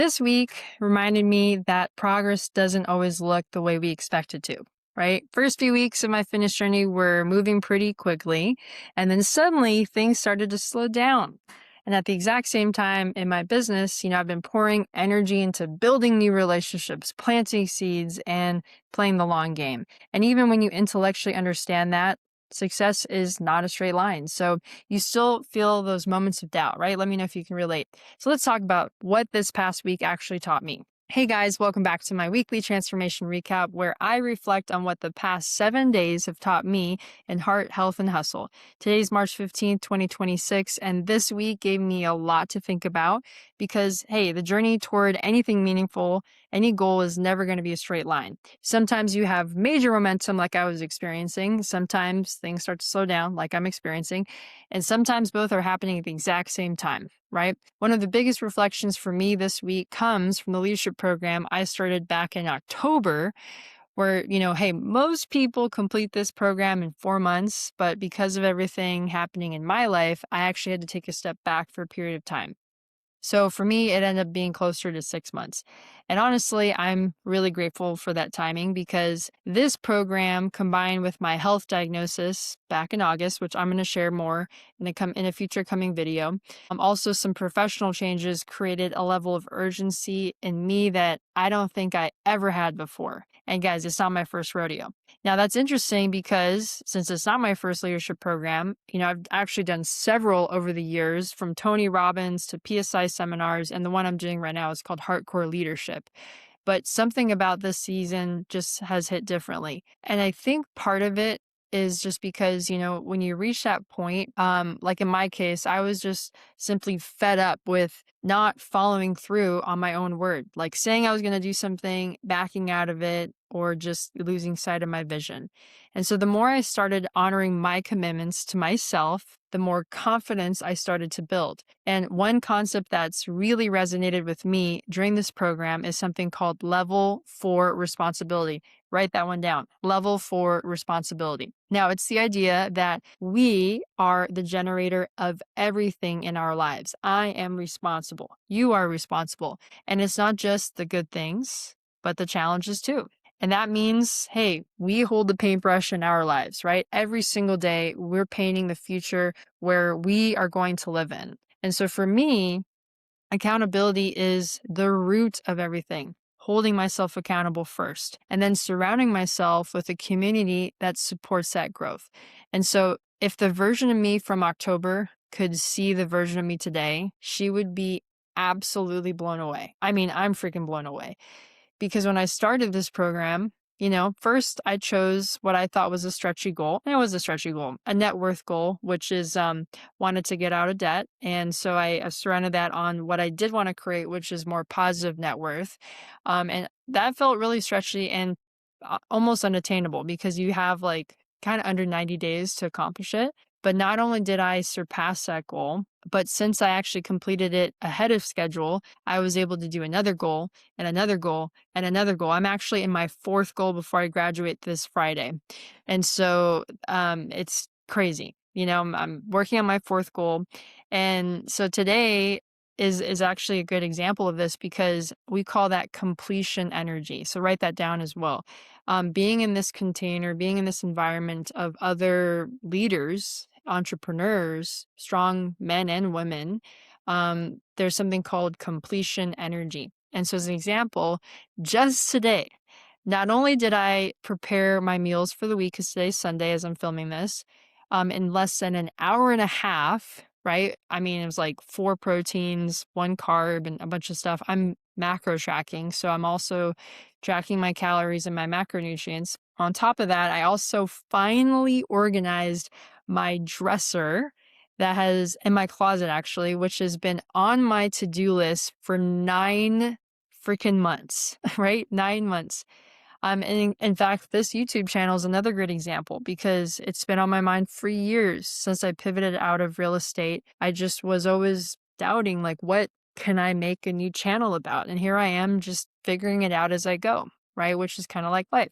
This week reminded me that progress doesn't always look the way we expect it to, right? First few weeks of my fitness journey were moving pretty quickly, and then suddenly things started to slow down. And at the exact same time in my business, I've been pouring energy into building new relationships, planting seeds, and playing the long game. And even when you intellectually understand that, success is not a straight line. So you still feel those moments of doubt, right? Let me know if you can relate. So let's talk about what this past week actually taught me. Hey guys, welcome back to my weekly transformation recap where I reflect on what the past 7 days have taught me in heart, health, and hustle. Today's March 15th, 2026, and this week gave me a lot to think about because, hey, the journey toward anything meaningful, any goal is never going to be a straight line. Sometimes you have major momentum like I was experiencing. Sometimes things start to slow down like I'm experiencing. And sometimes both are happening at the exact same time, right? One of the biggest reflections for me this week comes from the leadership program I started back in October, where, hey, most people complete this program in 4 months, but because of everything happening in my life, I actually had to take a step back for a period of time. So for me, it ended up being closer to 6 months. And honestly, I'm really grateful for that timing because this program combined with my health diagnosis back in August, which I'm going to share more in a future coming video. Also some professional changes created a level of urgency in me that I don't think I ever had before. And guys, it's not my first rodeo. Now, that's interesting because since it's not my first leadership program, I've actually done several over the years from Tony Robbins to PSI seminars. And the one I'm doing right now is called Hardcore Leadership. But something about this season just has hit differently. And I think part of it is just because, when you reach that point, like in my case, I was just simply fed up with not following through on my own word, like saying I was going to do something, backing out of it, or just losing sight of my vision. And so the more I started honoring my commitments to myself, the more confidence I started to build. And one concept that's really resonated with me during this program is something called level 4 responsibility. Write that one down. Level 4 responsibility. Now, it's the idea that we are the generator of everything in our lives. I am responsible. You are responsible. And it's not just the good things, but the challenges too. And that means, hey, we hold the paintbrush in our lives, right? Every single day, we're painting the future where we are going to live in. And so for me, accountability is the root of everything. Holding myself accountable first, and then surrounding myself with a community that supports that growth. And so if the version of me from October could see the version of me today, she would be absolutely blown away. I mean, I'm freaking blown away. Because when I started this program, first I chose what I thought was a stretchy goal. And it was a stretchy goal, a net worth goal, which is wanted to get out of debt. And so I surrounded that on what I did want to create, which is more positive net worth. And that felt really stretchy and almost unattainable because you have like kind of under 90 days to accomplish it. But not only did I surpass that goal, but since I actually completed it ahead of schedule, I was able to do another goal and another goal and another goal. I'm actually in my fourth goal before I graduate this Friday. And so it's crazy. I'm working on my fourth goal. And so today is actually a good example of this because we call that completion energy. So write that down as well. Being in this container, being in this environment of other leaders, entrepreneurs, strong men and women, there's something called completion energy. And so as an example, just today, not only did I prepare my meals for the week, because today's Sunday as I'm filming this, in less than an hour and a half, right? I mean, it was like 4 proteins, 1 carb, and a bunch of stuff. I'm macro tracking, so I'm also tracking my calories and my macronutrients. On top of that, I also finally organized my dresser that has in my closet actually, which has been on my to-do list for 9 freaking months, right? 9 months. And in fact, this YouTube channel is another great example because it's been on my mind for years since I pivoted out of real estate. I just was always doubting, like, what can I make a new channel about? And here I am just figuring it out as I go, right? Which is kind of like life.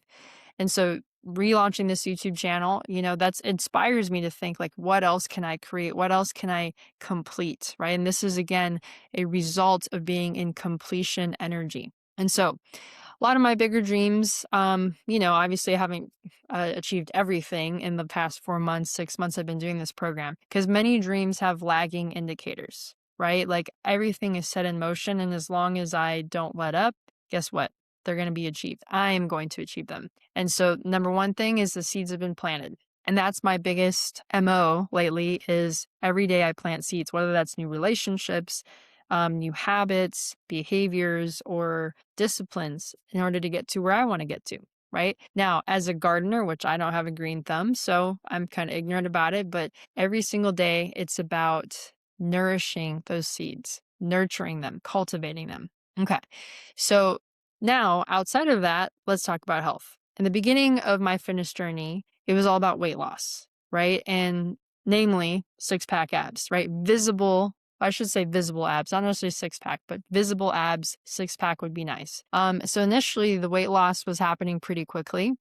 And so relaunching this YouTube channel, that's inspires me to think like, what else can I create? What else can I complete? Right. And this is again a result of being in completion energy. And so a lot of my bigger dreams, obviously I haven't achieved everything in the past 4 months, 6 months I've been doing this program, because many dreams have lagging indicators, right? Like everything is set in motion. And as long as I don't let up, guess what? They're going to be achieved. I am going to achieve them. And so number one thing is the seeds have been planted. And that's my biggest MO lately is every day I plant seeds, whether that's new relationships, new habits, behaviors, or disciplines in order to get to where I want to get to. Right now, as a gardener, which I don't have a green thumb, so I'm kind of ignorant about it, but every single day it's about nourishing those seeds, nurturing them, cultivating them. Okay. So now outside of that, let's talk about health. In the beginning of my fitness journey, it was all about weight loss, right? And namely 6-pack abs, right? I should say visible abs, not necessarily 6-pack, but visible abs, 6-pack would be nice. So initially the weight loss was happening pretty quickly.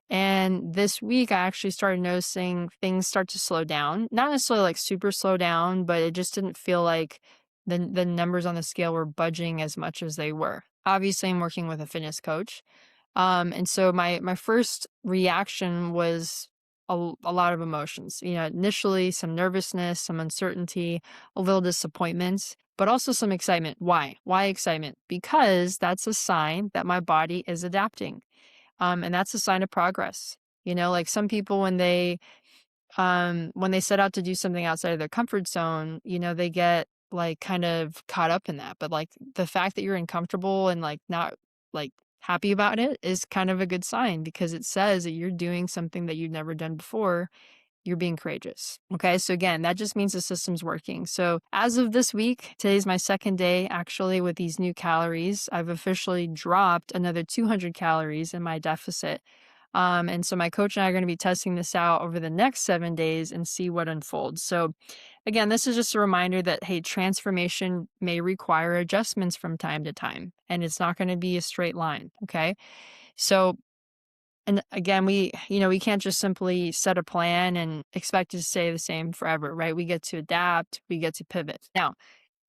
And this week I actually started noticing things start to slow down, not necessarily like super slow down, but it just didn't feel like the numbers on the scale were budging as much as they were. Obviously I'm working with a fitness coach. And so my first reaction was a lot of emotions. Initially some nervousness, some uncertainty, a little disappointment, but also some excitement. Why? Why excitement? Because that's a sign that my body is adapting. And that's a sign of progress. Like some people when they set out to do something outside of their comfort zone, they get like kind of caught up in that. But like the fact that you're uncomfortable and like not like happy about it is kind of a good sign because it says that you're doing something that you've never done before. You're being courageous. Okay. So again, that just means the system's working. So as of this week, today's my second day actually with these new calories. I've officially dropped another 200 calories in my deficit. And so my coach and I are going to be testing this out over the next 7 days and see what unfolds. So again, this is just a reminder that, hey, transformation may require adjustments from time to time, and it's not going to be a straight line. Okay. So, and again, we can't just simply set a plan and expect it to stay the same forever, right? We get to adapt, we get to pivot. Now,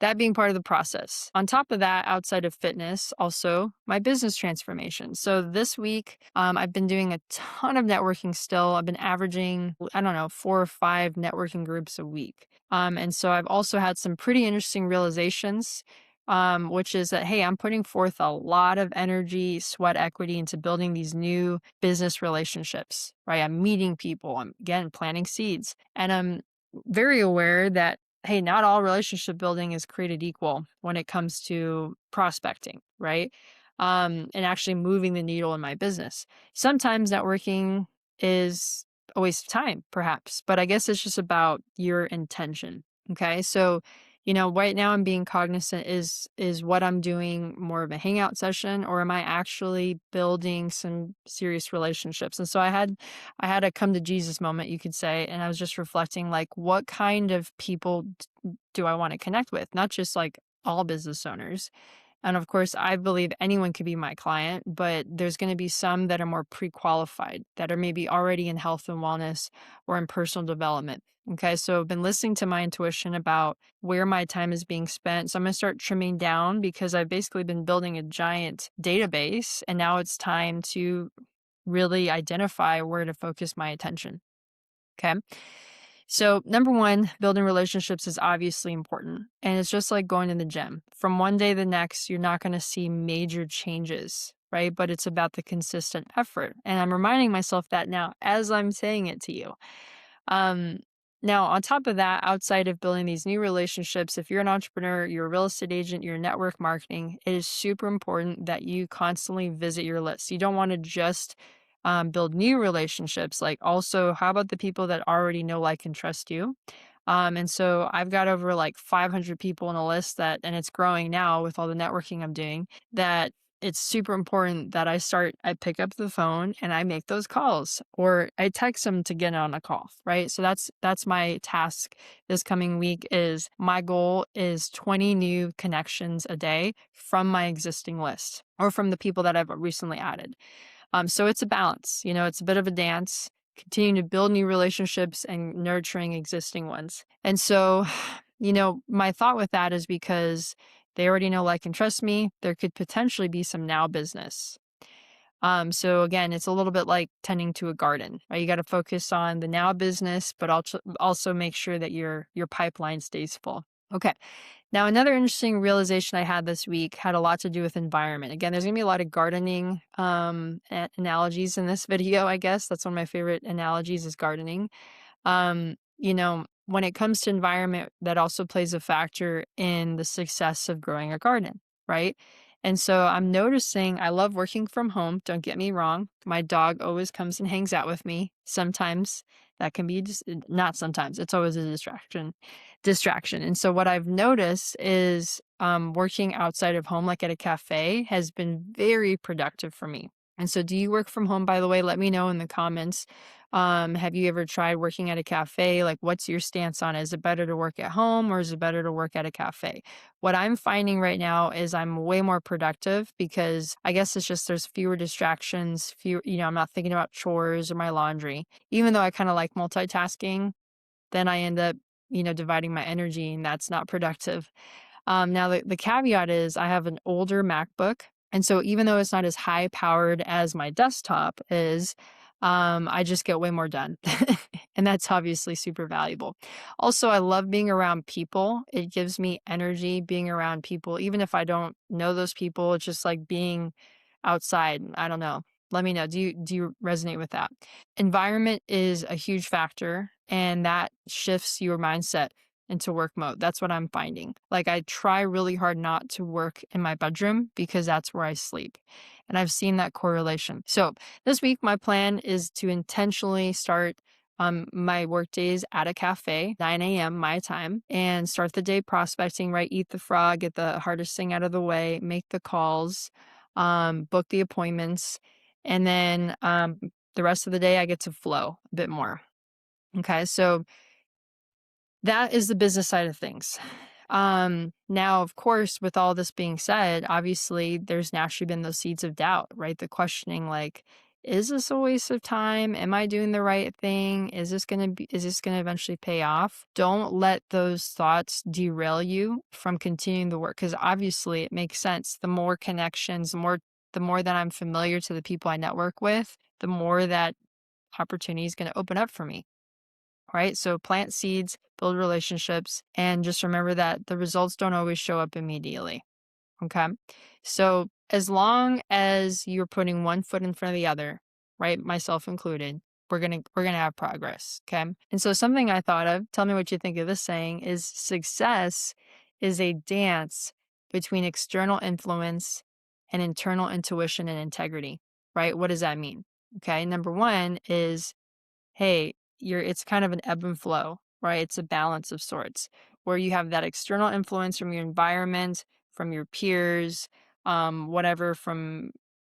that being part of the process. On top of that, outside of fitness, also my business transformation. So this week, I've been doing a ton of networking still. I've been averaging, I don't know, 4 or 5 networking groups a week. And so I've also had some pretty interesting realizations, which is that, hey, I'm putting forth a lot of energy, sweat equity into building these new business relationships, right? I'm meeting people. I'm, again, planting seeds. And I'm very aware that hey, not all relationship building is created equal when it comes to prospecting, right? And actually moving the needle in my business. Sometimes networking is a waste of time, perhaps, but I guess it's just about your intention. Okay. So, right now I'm being cognizant is what I'm doing more of a hangout session or am I actually building some serious relationships? And so I had a come to Jesus moment, you could say, and I was just reflecting like what kind of people do I want to connect with? Not just like all business owners. And of course, I believe anyone could be my client, but there's going to be some that are more pre-qualified, that are maybe already in health and wellness or in personal development. Okay, so I've been listening to my intuition about where my time is being spent. So I'm going to start trimming down because I've basically been building a giant database and now it's time to really identify where to focus my attention. Okay. So, number one, building relationships is obviously important. And it's just like going to the gym. From one day to the next, you're not going to see major changes, right? But it's about the consistent effort. And I'm reminding myself that now as I'm saying it to you. Um, Now, on top of that, outside of building these new relationships, if you're an entrepreneur, you're a real estate agent, you're network marketing, it is super important that you constantly visit your list. You don't want to just build new relationships. Like, also, how about the people that already know, like, and trust you? And so I've got over like 500 people on a list and it's growing now with all the networking I'm doing, that it's super important that I pick up the phone and I make those calls or I text them to get on a call, right? So that's my task this coming week. Is my goal is 20 new connections a day from my existing list or from the people that I've recently added. So it's a balance, it's a bit of a dance, continuing to build new relationships and nurturing existing ones. And so, my thought with that is because they already know, like, and trust me, there could potentially be some now business. So again, it's a little bit like tending to a garden, right? You got to focus on the now business, but also make sure that your pipeline stays full. Okay. Now, another interesting realization I had this week had a lot to do with environment. Again, there's gonna be a lot of gardening analogies in this video, I guess. That's one of my favorite analogies is gardening. When it comes to environment, that also plays a factor in the success of growing a garden, right? And so I'm noticing I love working from home. Don't get me wrong. My dog always comes and hangs out with me. Sometimes that can be just not sometimes. It's always a distraction. And so what I've noticed is working outside of home, like at a cafe, has been very productive for me. And so do you work from home, by the way? Let me know in the comments. Have you ever tried working at a cafe? Like, what's your stance on it? Is it better to work at home or is it better to work at a cafe? What I'm finding right now is I'm way more productive because I guess it's just there's fewer distractions, I'm not thinking about chores or my laundry. Even though I kind of like multitasking, then I end up, dividing my energy and that's not productive. Now, the caveat is I have an older MacBook. And so even though it's not as high powered as my desktop is, I just get way more done. And that's obviously super valuable. Also, I love being around people. It gives me energy being around people. Even if I don't know those people, it's just like being outside. I don't know. Let me know. Do you resonate with that? Environment is a huge factor, and that shifts your mindset into work mode. That's what I'm finding. Like, I try really hard not to work in my bedroom because that's where I sleep. And I've seen that correlation. So this week, my plan is to intentionally start my work days at a cafe, 9 a.m. my time, and start the day prospecting, right? Eat the frog, get the hardest thing out of the way, make the calls, book the appointments, and then the rest of the day I get to flow a bit more. Okay, so that is the business side of things. Now, of course, with all this being said, obviously there's naturally been those seeds of doubt, right? The questioning, like, is this a waste of time? Am I doing the right thing? Is this going to eventually pay off? Don't let those thoughts derail you from continuing the work. Cause obviously it makes sense. The more connections, the more that I'm familiar to the people I network with, the more that opportunity is going to open up for me. Right? So plant seeds, build relationships, and just remember that the results don't always show up immediately. Okay. So as long as you're putting one foot in front of the other, right? Myself included, we're gonna have progress. Okay. And so something I thought of, tell me what you think of this saying, is success is a dance between external influence and internal intuition and integrity. Right? What does that mean? Okay. Number one is, hey, it's kind of an ebb and flow, right? It's a balance of sorts where you have that external influence from your environment, from your peers, whatever, from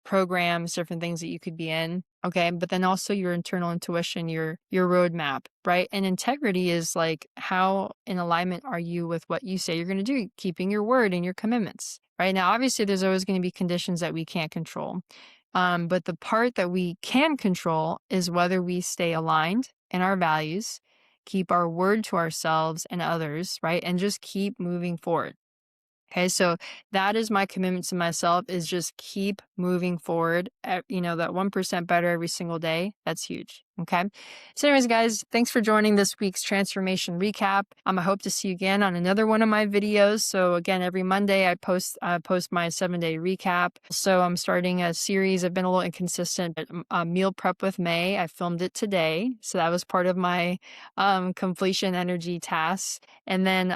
programs, different things that you could be in. Okay. But then also your internal intuition, your roadmap, right? And integrity is like, how in alignment are you with what you say you're going to do, keeping your word and your commitments, right? Now, obviously, there's always going to be conditions that we can't control. But the part that we can control is whether we stay aligned in our values, keep our word to ourselves and others, right? And just keep moving forward. Okay, so that is my commitment to myself, is just keep moving forward. That 1% better every single day. That's huge. Okay. So anyways, guys, thanks for joining this week's transformation recap. I hope to see you again on another one of my videos. So again, every Monday I post my 7-day recap. So I'm starting a series. I've been a little inconsistent, but Meal Prep with May. I filmed it today. So that was part of my completion energy tasks. And then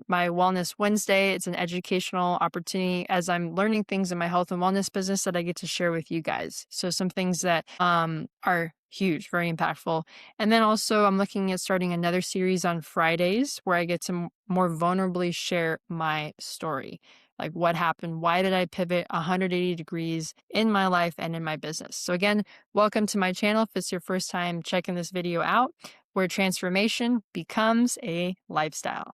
my Wellness Wednesday, it's an educational opportunity as I'm learning things in my health and wellness business that I get to share with you guys. So some things that are huge, very impactful. And then also I'm looking at starting another series on Fridays where I get to more vulnerably share my story. Like, what happened? Why did I pivot 180 degrees in my life and in my business? So again, welcome to my channel if it's your first time checking this video out, where transformation becomes a lifestyle.